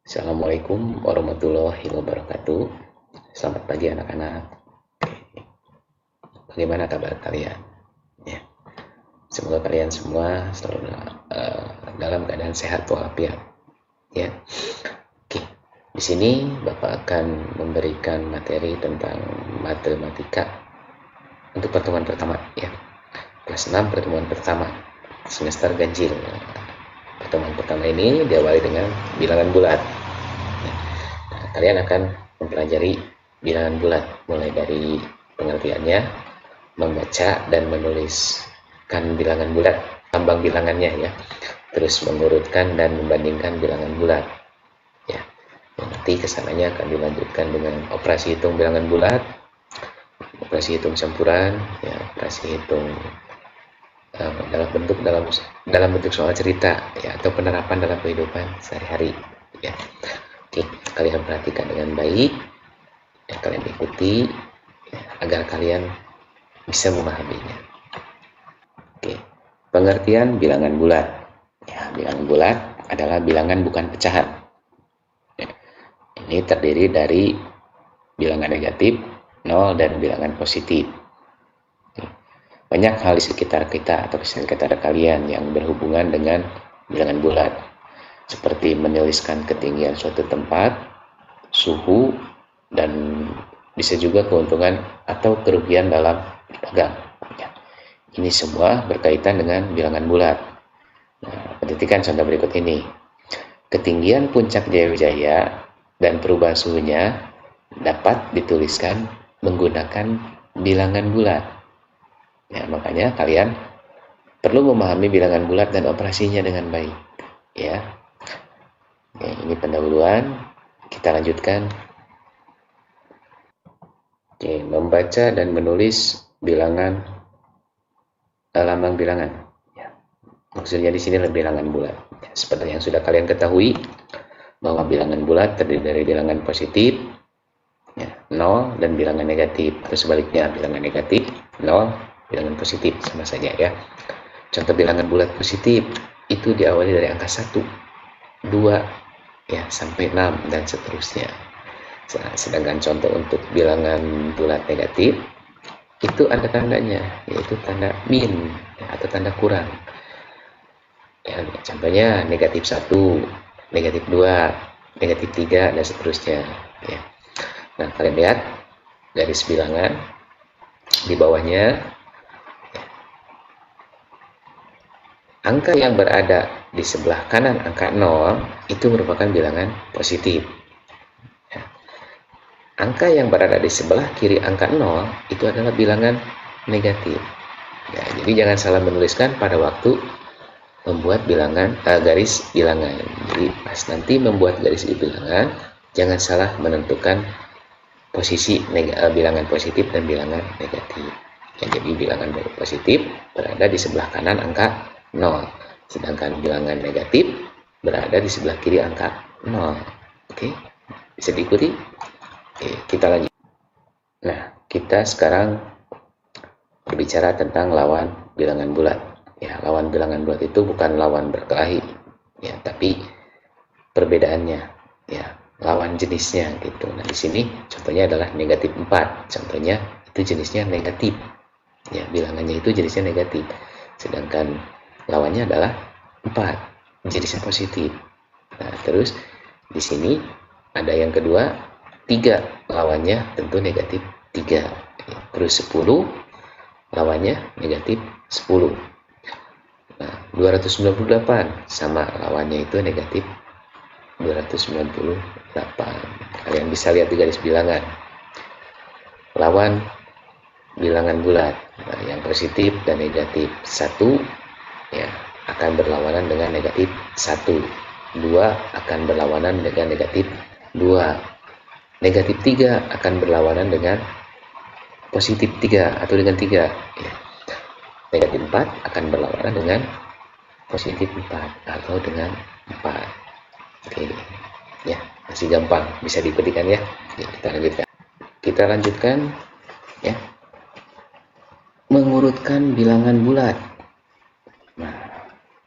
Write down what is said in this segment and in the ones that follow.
Assalamualaikum warahmatullahi wabarakatuh. Selamat pagi anak-anak. Bagaimana kabar kalian? Ya, semoga kalian semua selalu dalam keadaan sehat walafiat. Ya, oke. Di sini Bapak akan memberikan materi tentang matematika untuk pertemuan pertama. Ya, kelas 6 pertemuan pertama semester ganjil. Pertemuan pertama ini diawali dengan bilangan bulat. Kalian akan mempelajari bilangan bulat mulai dari pengertiannya, membaca dan menuliskan bilangan bulat, tambang bilangannya ya, terus mengurutkan dan membandingkan bilangan bulat ya. Nanti kesananya akan dilanjutkan dengan operasi hitung bilangan bulat, operasi hitung campuran ya, operasi hitung dalam bentuk soal cerita ya, atau penerapan dalam kehidupan sehari-hari ya. Oke, kalian perhatikan dengan baik ya, kalian ikuti ya, agar kalian bisa memahaminya. Oke, pengertian bilangan bulat ya, bilangan bulat adalah bilangan bukan pecahan ya. Ini terdiri dari bilangan negatif, 0, dan bilangan positif. Banyak hal di sekitar kita atau di sekitar kalian yang berhubungan dengan bilangan bulat, seperti menuliskan ketinggian suatu tempat, suhu, dan bisa juga keuntungan atau kerugian dalam berdagang. Ya. Ini semua berkaitan dengan bilangan bulat. Nah, perhatikan contoh berikut ini. Ketinggian puncak Jaya dan perubahan suhunya dapat dituliskan menggunakan bilangan bulat. Ya, makanya kalian perlu memahami bilangan bulat dan operasinya dengan baik. Ya. Oke, ini pendahuluan. Kita lanjutkan. Oke, membaca dan menulis bilangan lambang bilangan. Ya. Maksudnya di sini adalah bilangan bulat. Ya, seperti yang sudah kalian ketahui bahwa bilangan bulat terdiri dari bilangan positif, ya, 0, dan bilangan negatif. Atau sebaliknya, bilangan negatif, 0, bilangan positif, sama saja ya. Contoh bilangan bulat positif itu diawali dari angka 1, 2, ya, sampai 6 dan seterusnya. Sedangkan contoh untuk bilangan bulat negatif itu ada tandanya, yaitu tanda min ya, atau tanda kurang. Ya, contohnya negatif 1, negatif 2, negatif 3, dan seterusnya. Ya. Nah, kalian lihat garis bilangan di bawahnya. Angka yang berada di sebelah kanan angka 0 itu merupakan bilangan positif. Ya. Angka yang berada di sebelah kiri angka 0 itu adalah bilangan negatif. Ya, jadi jangan salah menuliskan pada waktu membuat garis bilangan. Jadi pas nanti membuat garis bilangan, jangan salah menentukan posisi bilangan positif dan bilangan negatif. Ya, jadi bilangan positif berada di sebelah kanan angka 0, sedangkan bilangan negatif berada di sebelah kiri angka 0. Oke, bisa diikuti? Oke, kita lanjut. Nah, kita sekarang berbicara tentang lawan bilangan bulat. Ya, lawan bilangan bulat itu bukan lawan berkelahi, ya, tapi perbedaannya, ya, lawan jenisnya gitu. Nah, di sini contohnya adalah negatif 4. Contohnya itu jenisnya negatif. Ya, bilangannya itu jenisnya negatif. Sedangkan lawannya adalah 4, jenisnya positif. Nah, terus di sini ada yang kedua, 3, lawannya tentu negatif 3. Terus 10, lawannya negatif 10. Nah, 298 sama lawannya itu negatif 298. Kalian bisa lihat di garis bilangan. Lawan bilangan bulat, nah, yang positif dan negatif 1 ya akan berlawanan dengan negatif 1, 2 akan berlawanan dengan negatif 2, negatif 3 akan berlawanan dengan positif 3 atau dengan 3 ya. Negatif 4 akan berlawanan dengan positif 4 atau dengan 4. Oke ya, masih gampang, bisa diikuti kan ya. Kita lanjutkan ya, mengurutkan bilangan bulat. Nah,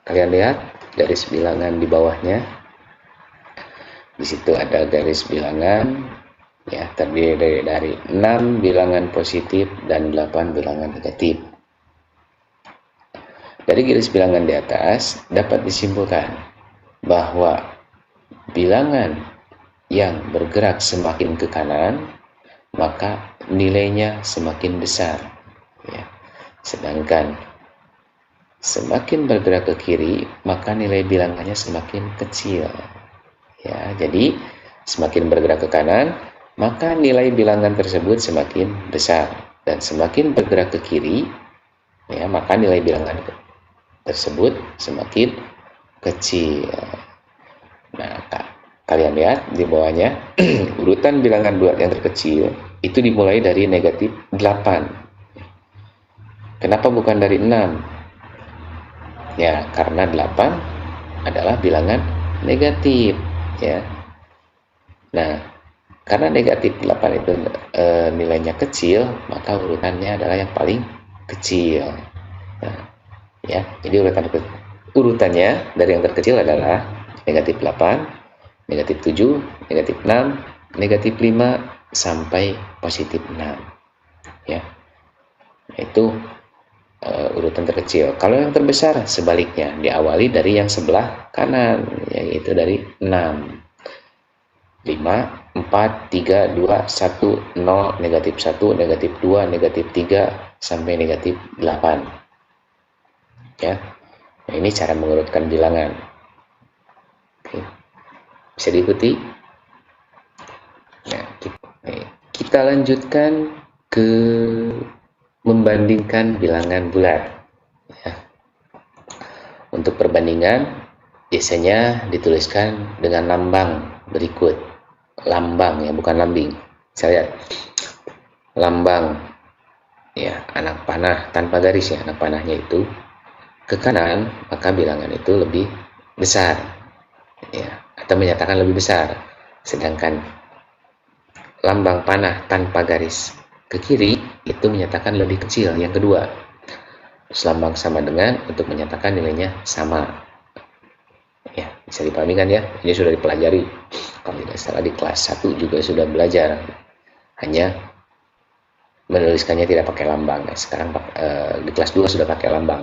kalian lihat garis bilangan di bawahnya. Di situ ada garis bilangan, ya, terdiri dari 6 bilangan positif dan 8 bilangan negatif. Dari garis bilangan di atas dapat disimpulkan bahwa bilangan yang bergerak semakin ke kanan maka nilainya semakin besar, ya. Sedangkan semakin bergerak ke kiri maka nilai bilangannya semakin kecil, ya. Jadi semakin bergerak ke kanan maka nilai bilangan tersebut semakin besar, dan semakin bergerak ke kiri, ya, maka nilai bilangan tersebut semakin kecil. Nah, kalian lihat di bawahnya urutan bilangan bulat yang terkecil itu dimulai dari negatif 8. Kenapa bukan dari 6? Ya, karena 8 adalah bilangan negatif, ya. Nah, karena negatif 8 itu nilainya kecil, maka urutannya adalah yang paling kecil. Nah, ya, jadi urutannya dari yang terkecil adalah negatif 8, negatif 7, negatif 6, negatif 5, sampai positif 6. Ya, itu urutan terkecil. Kalau yang terbesar sebaliknya, diawali dari yang sebelah kanan, yaitu dari 6. 5, 4, 3, 2, 1, 0, negatif 1, negatif 2, negatif 3, sampai negatif 8. Ya. Nah, ini cara mengurutkan bilangan. Oke. Bisa diikuti? Nah, kita lanjutkan ke membandingkan bilangan bulat. Ya. Untuk perbandingan, biasanya dituliskan dengan lambang berikut. Lambang, ya, bukan lambing. Saya lambang, ya, anak panah tanpa garis, ya. Anak panahnya itu ke kanan, maka bilangan itu lebih besar, ya, atau menyatakan lebih besar. Sedangkan lambang panah tanpa garis ke kiri itu menyatakan lebih kecil, yang kedua. Terus lambang sama dengan untuk menyatakan nilainya sama. Ya, bisa dipahami kan, ya? Ini sudah dipelajari. Kalau tidak salah di kelas 1 juga sudah belajar. Hanya menuliskannya tidak pakai lambang. Nah, sekarang di kelas 2 sudah pakai lambang.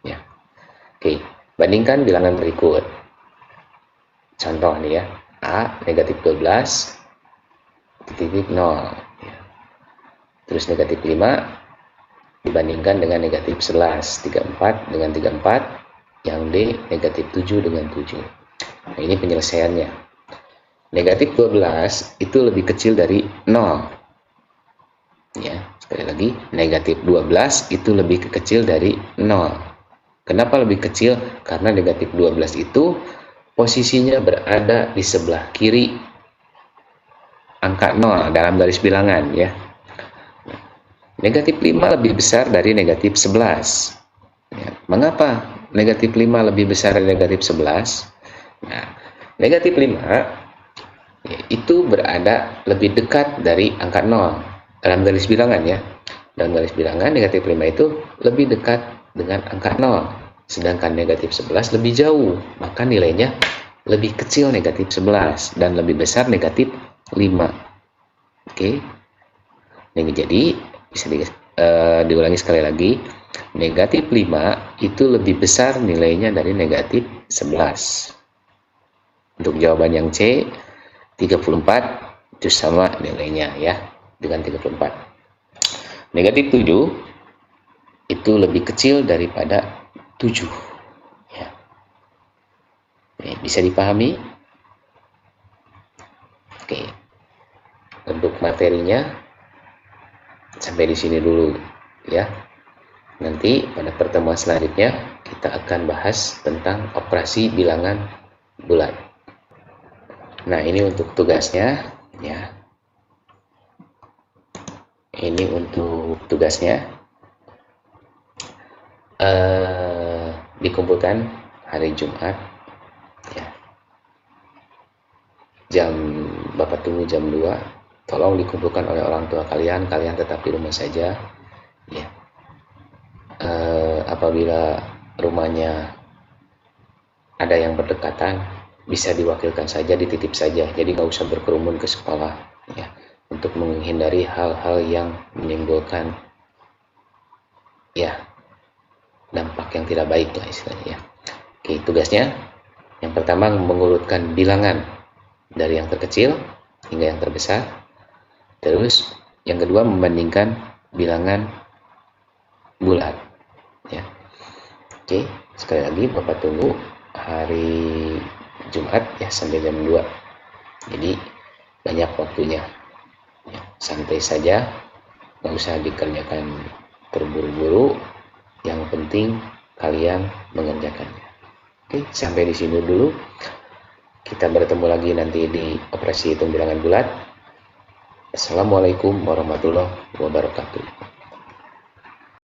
Ya. Oke, bandingkan bilangan berikut. Contoh nih, ya. A negatif 12 titik 0, ya. Terus negatif 5 dibandingkan dengan negatif 11, 34 dengan 34, yang D negatif 7 dengan 7. Nah, ini penyelesaiannya. Negatif 12 itu lebih kecil dari 0. Ya, sekali lagi, negatif 12 itu lebih kecil dari 0. Kenapa lebih kecil? Karena negatif 12 itu posisinya berada di sebelah kiri angka 0 dalam garis bilangan, ya. Negatif 5 lebih besar dari negatif 11. Ya, mengapa negatif 5 lebih besar dari negatif 11? Nah, negatif 5 ya, itu berada lebih dekat dari angka 0 dalam garis bilangan, ya. Dalam garis bilangan negatif 5 itu lebih dekat dengan angka 0, sedangkan negatif 11 lebih jauh, maka nilainya lebih kecil negatif 11 dan lebih besar negatif 5. Oke. Ini jadi bisa diulangi sekali lagi. Negatif 5 itu lebih besar nilainya dari negatif 11. Untuk jawaban yang C, 34 itu sama nilainya, ya, dengan 34. Negatif 7 itu lebih kecil daripada 7. Ya. Ini bisa dipahami? Oke. Untuk materinya sampai di sini dulu, ya. Nanti pada pertemuan selanjutnya kita akan bahas tentang operasi bilangan bulat. Nah, ini untuk tugasnya, ya. Ini untuk tugasnya. Dikumpulkan hari Jumat, ya. Bapak tunggu jam 2. Tolong dikumpulkan oleh orang tua kalian. Kalian tetap di rumah saja, ya. Apabila rumahnya ada yang berdekatan, bisa diwakilkan saja, dititip saja, jadi nggak usah berkerumun ke sekolah ya, untuk menghindari hal-hal yang menimbulkan ya dampak yang tidak baik lah istilahnya ya. Oke, tugasnya yang pertama mengurutkan bilangan dari yang terkecil hingga yang terbesar. Terus yang kedua membandingkan bilangan bulat ya. Oke, sekali lagi Bapak tunggu hari Jumat ya sampai jam 2. Jadi banyak waktunya ya, santai saja, nggak usah dikerjakan terburu-buru, yang penting kalian mengerjakannya. Oke, sampai di sini dulu. Kita bertemu lagi nanti di operasi hitung bilangan bulat. Assalamualaikum warahmatullahi wabarakatuh.